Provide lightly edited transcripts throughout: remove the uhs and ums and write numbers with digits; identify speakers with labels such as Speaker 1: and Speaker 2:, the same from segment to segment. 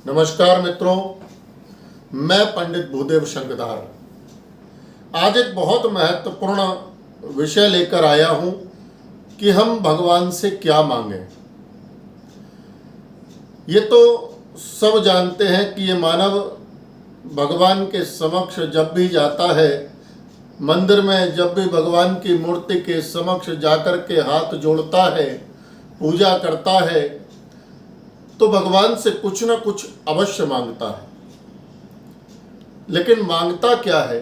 Speaker 1: नमस्कार मित्रों, मैं पंडित भूदेव शंकधार आज एक बहुत महत्वपूर्ण विषय लेकर आया हूं कि हम भगवान से क्या मांगें। ये तो सब जानते हैं कि ये मानव भगवान के समक्ष जब भी जाता है, मंदिर में जब भी भगवान की मूर्ति के समक्ष जाकर के हाथ जोड़ता है, पूजा करता है, तो भगवान से कुछ ना कुछ अवश्य मांगता है। लेकिन मांगता क्या है?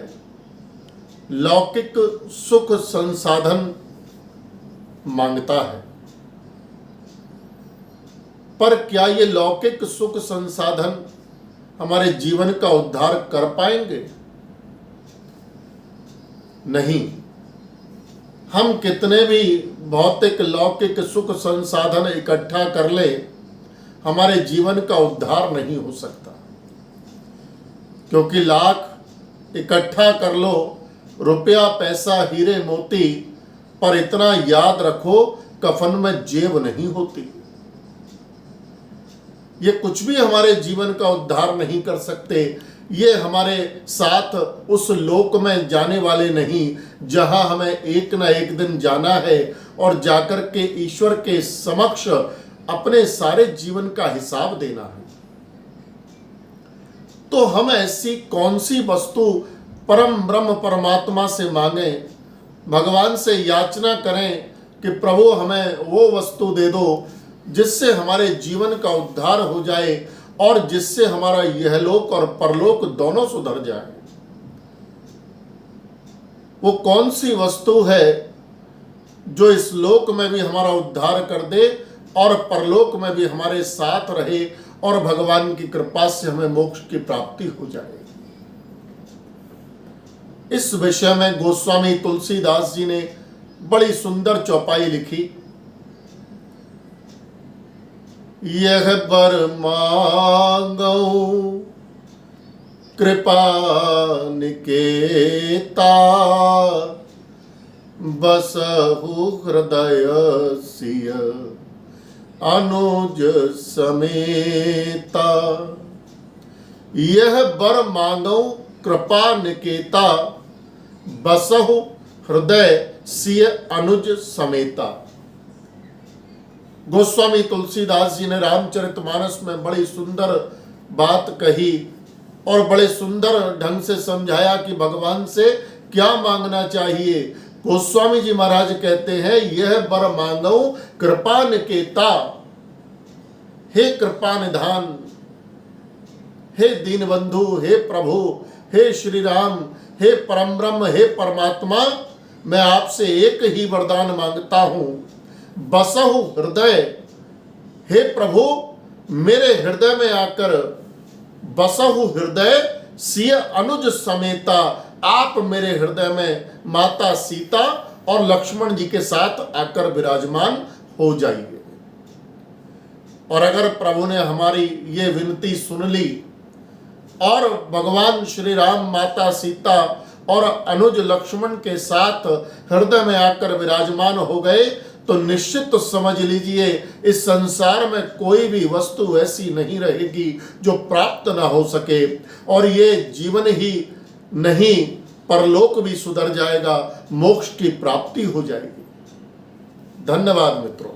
Speaker 1: लौकिक सुख संसाधन मांगता है। पर क्या ये लौकिक सुख संसाधन हमारे जीवन का उद्धार कर पाएंगे? नहीं। हम कितने भी भौतिक लौकिक सुख संसाधन इकट्ठा कर ले, हमारे जीवन का उद्धार नहीं हो सकता। क्योंकि लाख इकट्ठा कर लो, रुपया पैसा हीरे मोती, पर इतना याद रखो कफन में जेब नहीं होती। ये कुछ भी हमारे जीवन का उद्धार नहीं कर सकते। ये हमारे साथ उस लोक में जाने वाले नहीं जहां हमें एक ना एक दिन जाना है और जाकर के ईश्वर के समक्ष अपने सारे जीवन का हिसाब देना है। तो हम ऐसी कौन सी वस्तु परम ब्रह्म परमात्मा से मांगे, भगवान से याचना करें कि प्रभु हमें वो वस्तु दे दो जिससे हमारे जीवन का उद्धार हो जाए और जिससे हमारा यहलोक और परलोक दोनों सुधर जाए। वो कौन सी वस्तु है जो इस लोक में भी हमारा उद्धार कर दे और परलोक में भी हमारे साथ रहे और भगवान की कृपा से हमें मोक्ष की प्राप्ति हो जाए। इस विषय में गोस्वामी तुलसीदास जी ने बड़ी सुंदर चौपाई लिखी। यह बर मांगो कृपा निकेता, बसहु हृदय सिय अनुज समेता। यह बर मांगो कृपा निकेता, बसहु हृदय सिय अनुज समेता। गोस्वामी तुलसीदास जी ने रामचरितमानस में बड़ी सुंदर बात कही और बड़े सुंदर ढंग से समझाया कि भगवान से क्या मांगना चाहिए। गोस्वामी जी महाराज कहते हैं, यह बर मांगो कृपा निकेता। हे कृपा निधान, हे दीनबंधु, हे प्रभु, हे श्री राम, हे परम ब्रह्म, हे परमात्मा, मैं आपसे एक ही वरदान मांगता हूं। बसहु हृदय, हे प्रभु मेरे हृदय में आकर, बसहु हृदय सिय अनुज समेता, आप मेरे हृदय में माता सीता और लक्ष्मण जी के साथ आकर विराजमान हो जाइए। और अगर प्रभु ने हमारी ये विनती सुन ली और भगवान श्री राम माता सीता और अनुज लक्ष्मण के साथ हृदय में आकर विराजमान हो गए, तो निश्चित तो समझ लीजिए इस संसार में कोई भी वस्तु ऐसी नहीं रहेगी जो प्राप्त ना हो सके। और ये जीवन ही नहीं, परलोक भी सुधर जाएगा, मोक्ष की प्राप्ति हो जाएगी। धन्यवाद मित्रों।